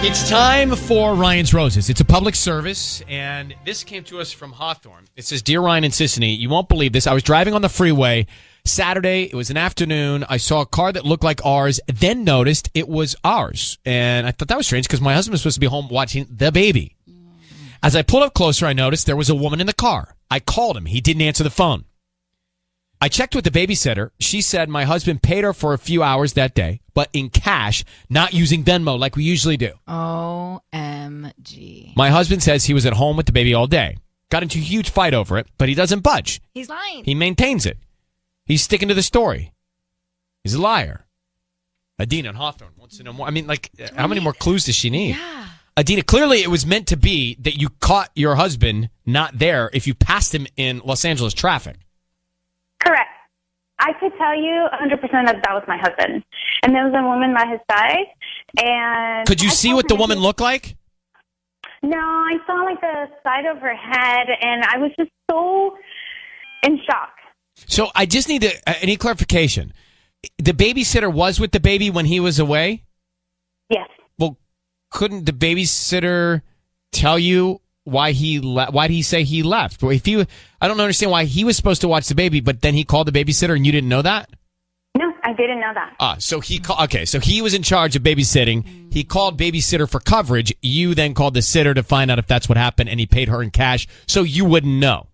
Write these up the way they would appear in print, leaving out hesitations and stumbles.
It's time for Ryan's Roses. It's a public service, and this came to us from Hawthorne. It says, Dear Ryan and Sissany, you won't believe this. I was driving on the freeway Saturday. It was an afternoon. I saw a car that looked like ours, then noticed it was ours. And I thought that was strange because my husband was supposed to be home watching the baby. As I pulled up closer, I noticed there was a woman in the car. I called him. He didn't answer the phone. I checked with the babysitter. She said my husband paid her for a few hours that day, but in cash, not using Venmo like we usually do. OMG. My husband says he was at home with the baby all day. Got into a huge fight over it, but he doesn't budge. He's lying. He maintains it. He's sticking to the story. He's a liar. Adina and Hawthorne wants to know more. I mean, like, how many more clues does she need? Yeah. Adina, clearly it was meant to be that you caught your husband not there if you passed him in Los Angeles traffic. Correct. I could tell you 100% that was my husband. And there was a woman by his side. And could you see what the woman looked like? No, I saw like the side of her head, and I was just so in shock. So I just need any clarification. The babysitter was with the baby when he was away? Yes. Well, couldn't the babysitter tell you why he why did he say he left? If I don't understand why he was supposed to watch the baby, but then he called the babysitter and you didn't know that? No, I didn't know that. So so he was in charge of babysitting. He called babysitter for coverage. You then called the sitter to find out if that's what happened, and he paid her in cash, so you wouldn't know.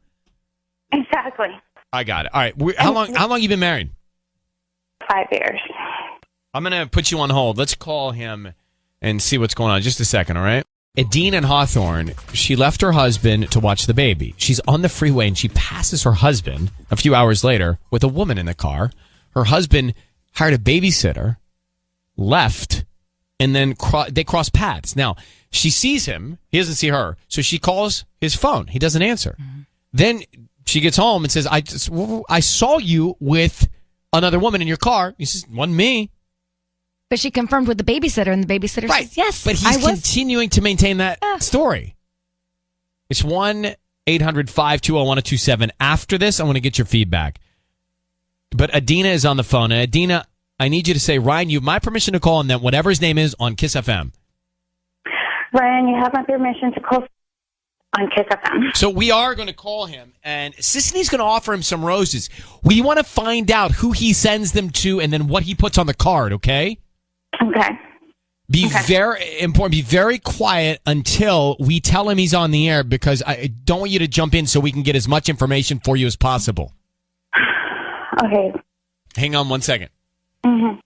Exactly. I got it. All right. How long you been married? 5 years. I'm going to put you on hold. Let's call him and see what's going on. Just a second, all right? Adine in Hawthorne, she left her husband to watch the baby. She's on the freeway, and she passes her husband a few hours later with a woman in the car. Her husband hired a babysitter, left, and then they cross paths. Now, she sees him. He doesn't see her. So she calls his phone. He doesn't answer. Mm-hmm. Then she gets home and says, I saw you with another woman in your car. He says, wasn't me. But she confirmed with the babysitter, and the babysitter says, yes, but he's continuing to maintain that story. It's 1-800-520-1027. After this, I want to get your feedback. But Adina is on the phone. And Adina, I need you to say, Ryan, you have my permission to call, and then whatever his name is on Kiss FM. Ryan, you have my permission to call on Kiss FM. So we are going to call him, and Sisney's going to offer him some roses. We want to find out who he sends them to and then what he puts on the card, okay? Okay. Be very important. Be very quiet until we tell him he's on the air, because I don't want you to jump in so we can get as much information for you as possible. Okay. Hang on 1 second. Mm-hmm.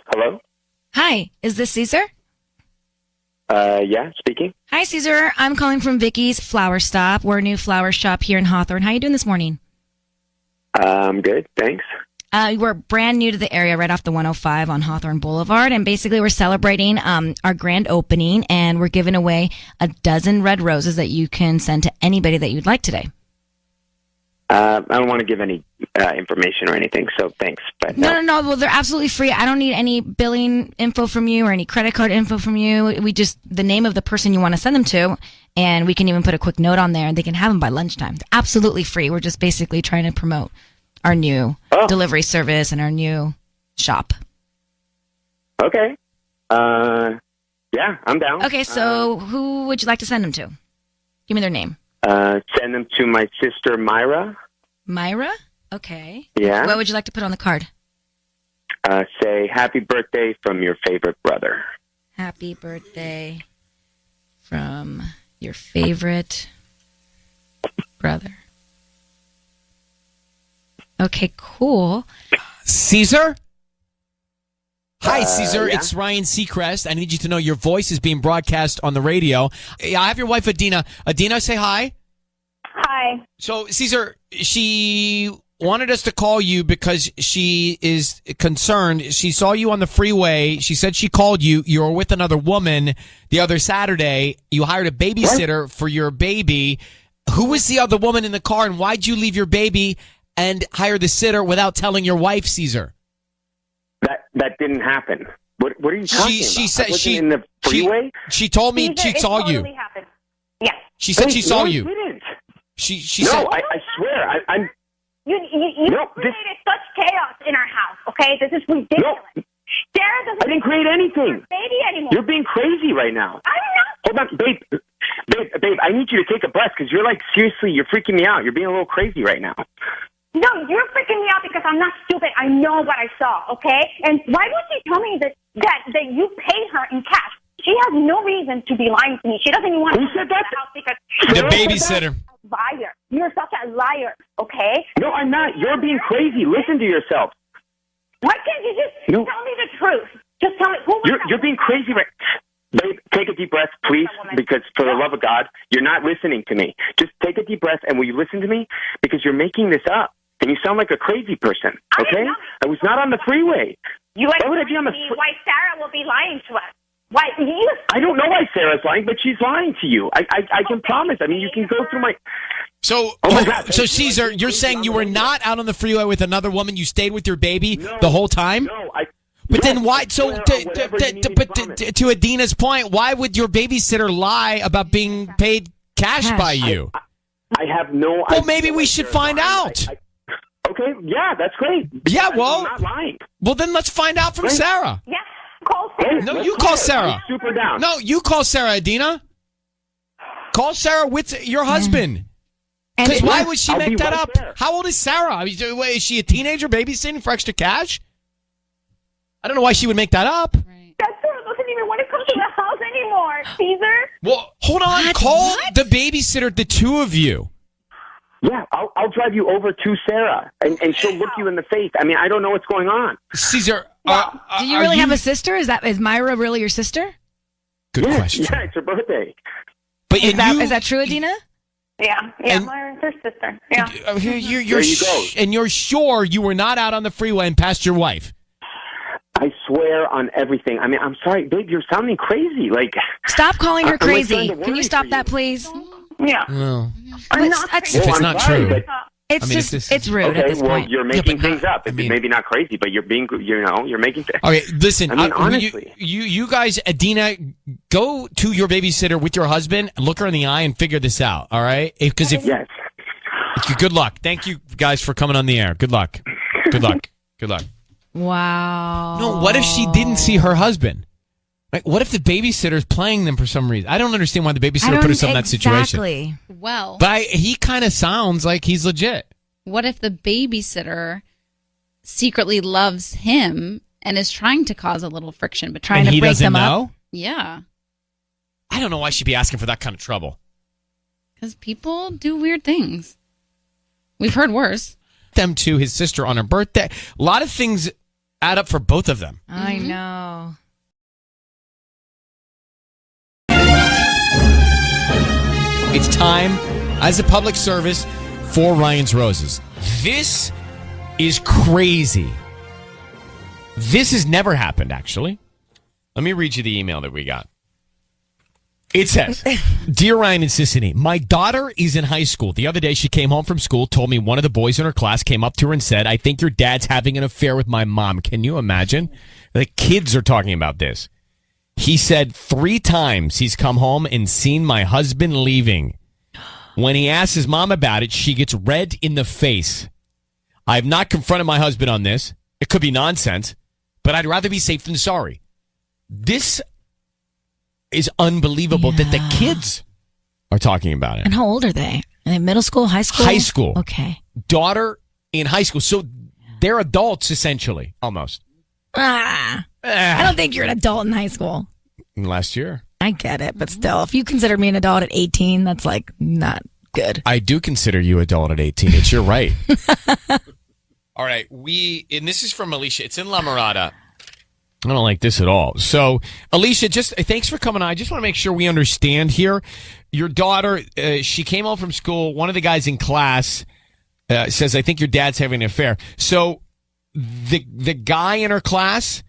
Hello? Hi, is this Caesar? Yeah, speaking. Hi, Caesar. I'm calling from Vicky's Flower Stop. We're a new flower shop here in Hawthorne. How are you doing this morning? I'm good, thanks. We're brand new to the area right off the 105 on Hawthorne Boulevard, and basically we're celebrating our grand opening, and we're giving away a dozen red roses that you can send to anybody that you'd like today. I don't want to give any information or anything, so thanks. But No. Well, they're absolutely free. I don't need any billing info from you or any credit card info from you. We just, the name of the person you want to send them to, and we can even put a quick note on there, and they can have them by lunchtime. They're absolutely free. We're just basically trying to promote our new delivery service and our new shop. Okay. Yeah, I'm down. Okay, so who would you like to send them to? Give me their name. Send them to my sister, Myra. Myra? Okay. Yeah. What would you like to put on the card? Say, happy birthday from your favorite brother. Happy birthday from your favorite brother. Okay, cool. Caesar? Hi, Caesar. Yeah? It's Ryan Seacrest. I need you to know your voice is being broadcast on the radio. I have your wife, Adina. Adina, say hi. Hi. So, Caesar, she wanted us to call you because she is concerned. She saw you on the freeway. She said she called you. You were with another woman the other Saturday. You hired a babysitter for your baby. Who was the other woman in the car, and why'd you leave your baby and hire the sitter without telling your wife, Caesar? That didn't happen. What are you talking about? She said I wasn't in the freeway. She told me Caesar, she saw it totally you. happened. Yes. She said she saw no, you. I didn't. She No, said. I swear. I'm. You No, created such chaos in our house, okay? This is ridiculous. No. Sarah doesn't I didn't create anything. baby anymore. You're being crazy right now. I'm not. Hold on, babe. I need you to take a breath because you're like seriously, you're freaking me out. You're being a little crazy right now. No, you're freaking me out because I'm not stupid. I know what I saw, okay? And why would she tell me that you paid her in cash? She has no reason to be lying to me. She doesn't even want Who to said that? the house because The babysitter. Liar. You're such a liar, okay? No, I'm not. You're being crazy. Listen to yourself. Why can't you just tell me the truth? Just tell me who was You're being crazy right. Babe, take a deep breath, please, because for the love of God, you're not listening to me. Just take a deep breath, and will you listen to me? Because you're making this up, and you sound like a crazy person, okay? I was not on the freeway. You Why would I be on the why Sarah will be lying to us. Why? I don't know why Sarah's lying, but she's lying to you. I can promise. I mean, you can go through my... So, Oh my God. so Caesar, you're saying you were not out on the freeway with another woman. You stayed with your baby the whole time. No, But yes, then why? I So, swear on whatever you need me to promise. to Adina's point, why would your babysitter lie about being paid cash by you? I have no idea. Well, maybe we should find out. Okay, yeah, that's great. Yeah, I'm well, not lying. well, then let's find out from Sarah. Yeah, call Sarah. No, Let's you call it. Sarah. I'm super down. No, you call Sarah, Adina. Call Sarah with your husband. Because why would she I'll make be that right up? there. How old is Sarah? I mean, is she a teenager babysitting for extra cash? I don't know why she would make that up. Right. That Sarah doesn't even want to come to the house anymore, Caesar. Well, hold on. Call the babysitter, the two of you. Yeah, I'll drive you over to Sarah, and she'll look you in the face. I mean, I don't know what's going on. Caesar, Do you really have a sister? Is Myra really your sister? Good Yeah, question. Yeah, it's her birthday. But Is that true, Adina? Yeah, And- Myra's her sister. Yeah. You're There you go. and you're sure you were not out on the freeway and passed your wife. I swear on everything. I mean, I'm sorry, babe, you're sounding crazy. Like, Stop calling her I'm like crazy. trying to Can worry you stop for that, you. please? Yeah. Well, I'm not that's- crazy. if it's I'm not sorry, true. but- It's I mean, just, if this it's rude at okay, this well, point. you're making but things not- up. It's I mean- maybe not crazy, but you're being, you're making things. Okay, listen. I mean, honestly. You guys, Adina, go to your babysitter with your husband, look her in the eye, and figure this out. All right? Because Yes. good luck. Thank you guys for coming on the air. Good luck. Good luck. Good luck. Wow. No, what if she didn't see her husband? Like, what if the babysitter's playing them for some reason? I don't understand why the babysitter put herself in that situation. Exactly. Well, But he kind of sounds like he's legit. what if the babysitter secretly loves him and is trying to cause a little friction between And to he break doesn't them up? know? Yeah, I don't know why she'd be asking for that kind of trouble. because people do weird things. We've heard worse. Them to his sister on her birthday. A lot of things add up for both of them. I know. It's time, as a public service, for Ryan's Roses. This is crazy. This has never happened, actually. Let me read you the email that we got. It says, Dear Ryan and Sissany, my daughter is in high school. The other day she came home from school, told me one of the boys in her class came up to her and said, I think your dad's having an affair with my mom. Can you imagine? The kids are talking about this. He said 3 times he's come home and seen my husband leaving. When he asks his mom about it, she gets red in the face. I have not confronted my husband on this. It could be nonsense, but I'd rather be safe than sorry. This is unbelievable that the kids are talking about it. And how old are they? Are they middle school, high school? High school. Okay. Daughter in high school. So they're adults, essentially, almost. I don't think you're an adult in high school. Last year. I get it, but still, if you consider me an adult at 18, that's like not good. I do consider you adult at 18. It's your right. All right. And this is from Alicia. It's in La Mirada. I don't like this at all. So, Alicia, just thanks for coming on. I just want to make sure we understand here. Your daughter, she came home from school. One of the guys in class says, I think your dad's having an affair. So, the guy in her class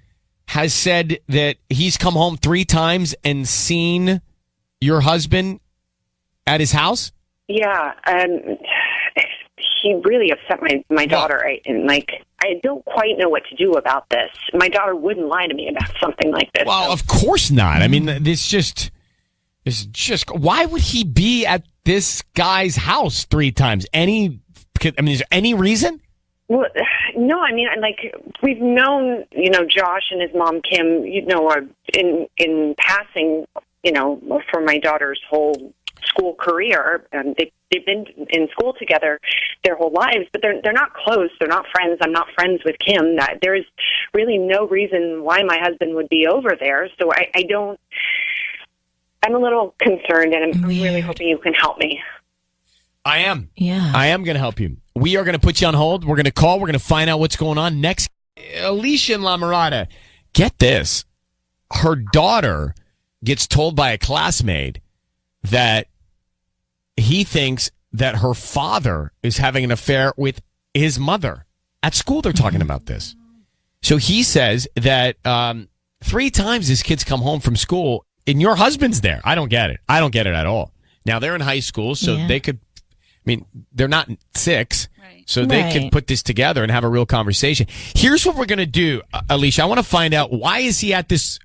has said that he's come home 3 times and seen your husband at his house? Yeah, and he really upset my daughter. I don't quite know what to do about this. My daughter wouldn't lie to me about something like this. Well, of course not. I mean, this just, why would he be at this guy's house 3 times? Is there any reason? Well, no, I mean, like, we've known, Josh and his mom, Kim, in passing, for my daughter's whole school career, and they've been in school together their whole lives, but they're not close. They're not friends. I'm not friends with Kim. There is really no reason why my husband would be over there. So I'm a little concerned, and I'm really hoping you can help me. I am. Yeah. I am going to help you. We are going to put you on hold. We're going to call. We're going to find out what's going on next. Alicia in La Mirada, get this. Her daughter gets told by a classmate that he thinks that her father is having an affair with his mother. At school, they're talking about this. So he says that 3 times his kids come home from school and your husband's there. I don't get it. I don't get it at all. Now, they're in high school, so they could, they're not 6, so they can put this together and have a real conversation. Here's what we're going to do, Alicia. I want to find out, why is he at this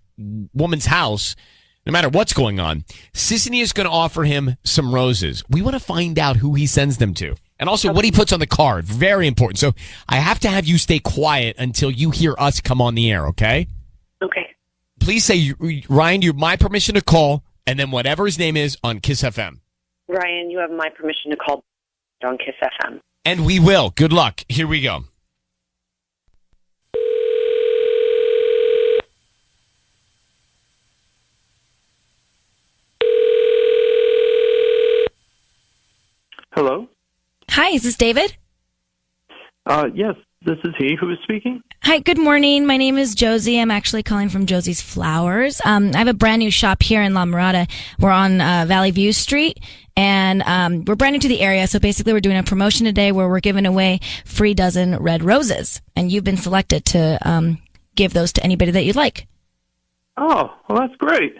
woman's house, no matter what's going on? Sissany is going to offer him some roses. We want to find out who he sends them to. And also what he puts on the card. Very important. So I have to have you stay quiet until you hear us come on the air, okay? Okay. Please say, Ryan, you have my permission to call, and then whatever his name is on Kiss FM. Ryan, you have my permission to call on Kiss FM. And we will. Good luck. Here we go. Hello? Hi, is this David? Yes, this is he. Who is speaking? Hi, good morning. My name is Josie. I'm actually calling from Josie's Flowers. I have a brand new shop here in La Mirada. We're on Valley View Street, and we're brand new to the area. So basically, we're doing a promotion today where we're giving away free dozen red roses, and you've been selected to give those to anybody that you'd like. Oh, well, that's great.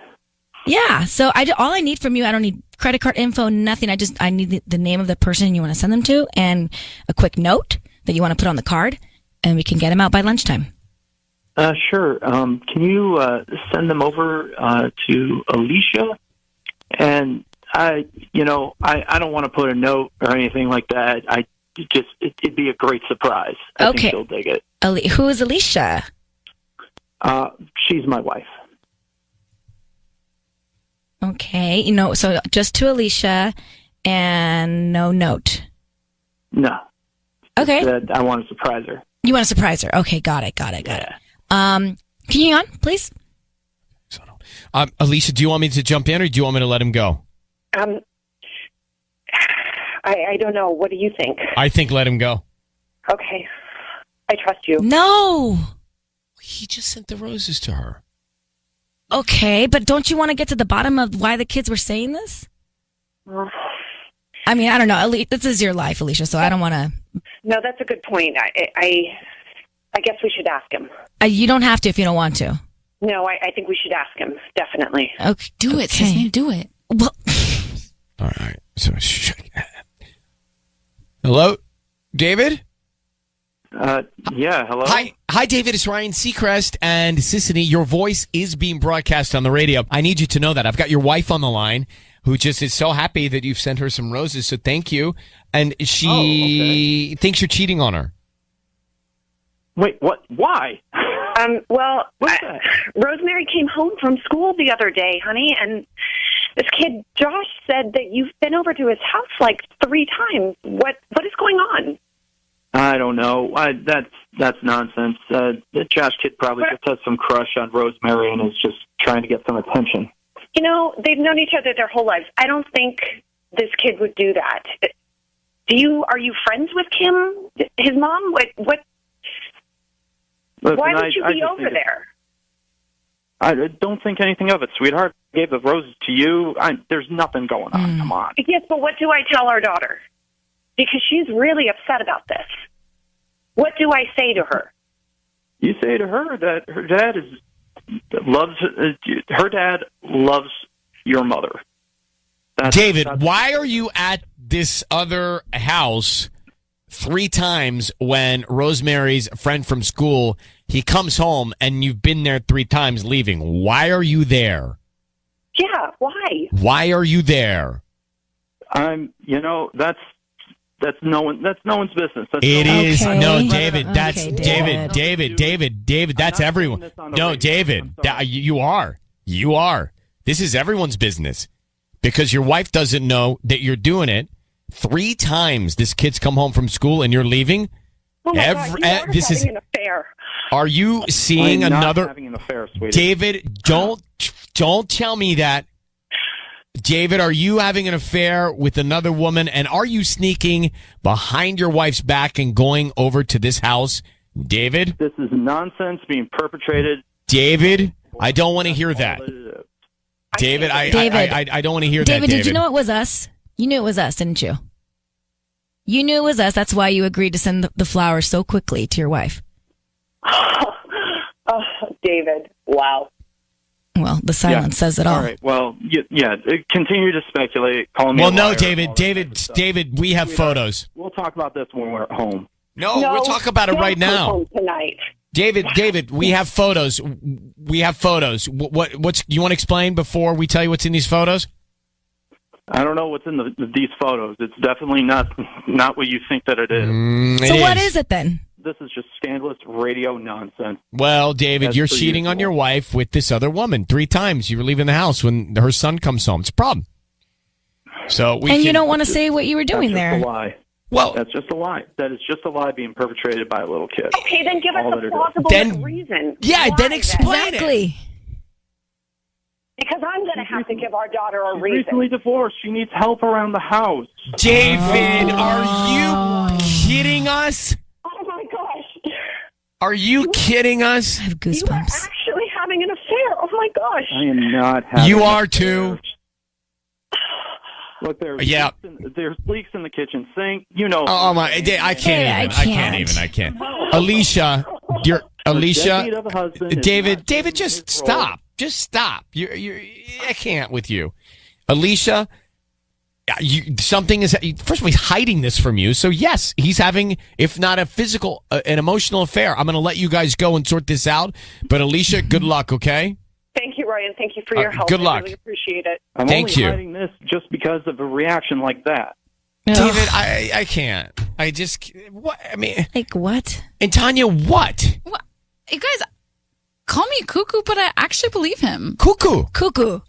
Yeah. So all I need from you, I don't need credit card info, nothing. I need the name of the person you want to send them to, and a quick note that you want to put on the card, and we can get them out by lunchtime. Sure. Can you send them over to Alicia? And I don't want to put a note or anything like that. It'd be a great surprise. I think she'll dig it. Who is Alicia? She's my wife. Okay. So just to Alicia and no note. No. Okay. I want to surprise her. You want to surprise her. Okay. Got it. Can you hang on, please? Alicia, do you want me to jump in or do you want me to let him go? I don't know. What do you think? I think let him go. Okay. I trust you. No. He just sent the roses to her. Okay, but don't you want to get to the bottom of why the kids were saying this? I don't know. This is your life, Alicia, so I don't want to... No, that's a good point. I guess we should ask him. You don't have to if you don't want to. No, I think we should ask him, definitely. Okay. Do it, Sissany. Do it. Well... All right. So, hello, David? Yeah, hello? Hi, David. It's Ryan Seacrest and Sissany. Your voice is being broadcast on the radio. I need you to know that. I've got your wife on the line who just is so happy that you've sent her some roses, so thank you. And she thinks you're cheating on her. Wait, what? Why? Rosemary came home from school the other day, honey, and this kid, Josh, said that you've been over to his house like 3 times. What is going on? I don't know. That's nonsense. The Josh kid probably just has some crush on Rosemary and is just trying to get some attention. They've known each other their whole lives. I don't think this kid would do that. Are you friends with Kim, his mom? What? Listen, why would you be over there? I don't think anything of it, sweetheart. I gave the roses to you. There's nothing going on. Come on. Yes, but what do I tell our daughter? Because she's really upset about this. What do I say to her? You say to her that her dad loves your mother. David, why are you at this other house 3 times when Rosemary's friend from school, he comes home and you've been there 3 times leaving. Why are you there? Yeah, why? Why are you there? That's no one's business. It is Okay. no, David. That's Okay, David. That's everyone. No, David. You are. This is everyone's business because your wife doesn't know that you're doing it. 3 times this kid's come home from school and you're leaving. Oh my God, you are this is having an affair. Are you seeing I'm another? Not having an affair, sweetie. David, don't tell me that. David, are you having an affair with another woman? And are you sneaking behind your wife's back and going over to this house? David? This is nonsense being perpetrated. David, I don't want to hear that. David, I don't want to hear that, David. Did you know it was us? You knew it was us, didn't you? You knew it was us. That's why you agreed to send the flowers so quickly to your wife. Oh, David, wow. Well, the silence says it all. All right. Well, continue to speculate. Call me. Well, a no, liar, David, we have photos. We'll talk about this when we're at home. No, we'll talk about it right don't come now. home tonight. David, we have photos. We have photos. What's you want to explain before we tell you what's in these photos? I don't know what's in these photos. It's definitely not what you think that it is. So what is it then? This is just scandalous radio nonsense. Well, David, As you're per cheating on usual. your wife with this other woman 3 times. You were leaving the house when her son comes home. It's a problem. So You don't want to say what you were doing That's there. just a lie. Well, That's just a lie. That is just a lie being perpetrated by a little kid. Okay, then give us All a that it is. plausible Then- reason. yeah, Why then explain it. Exactly. Because I'm going to have to give our daughter a She's reason. recently divorced. She needs help around the house. David, are you kidding us? Oh my gosh. Are you kidding us? I have You are goosebumps. actually having an affair. Oh my gosh. I am not having You an are affair. too. Look, Yeah. there's leaks in the kitchen sink. You know. Oh my! I can't even. I can't. Alicia, Deadbeat of a husband is David, not in just his role. stop. Just stop. I can't with you, Alicia. Something is. First of all, he's hiding this from you. So yes, he's having, if not a physical, an emotional affair. I'm going to let you guys go and sort this out. But Alicia, good luck. Okay. Thank you, Ryan. Thank you for your help. good luck. I really appreciate it. I'm Thank only you. hiding this just because of a reaction like that. David, I can't. I just. What? I mean, Like what? and Tanya, what? What? You guys call me cuckoo, but I actually believe him. Cuckoo. Cuckoo.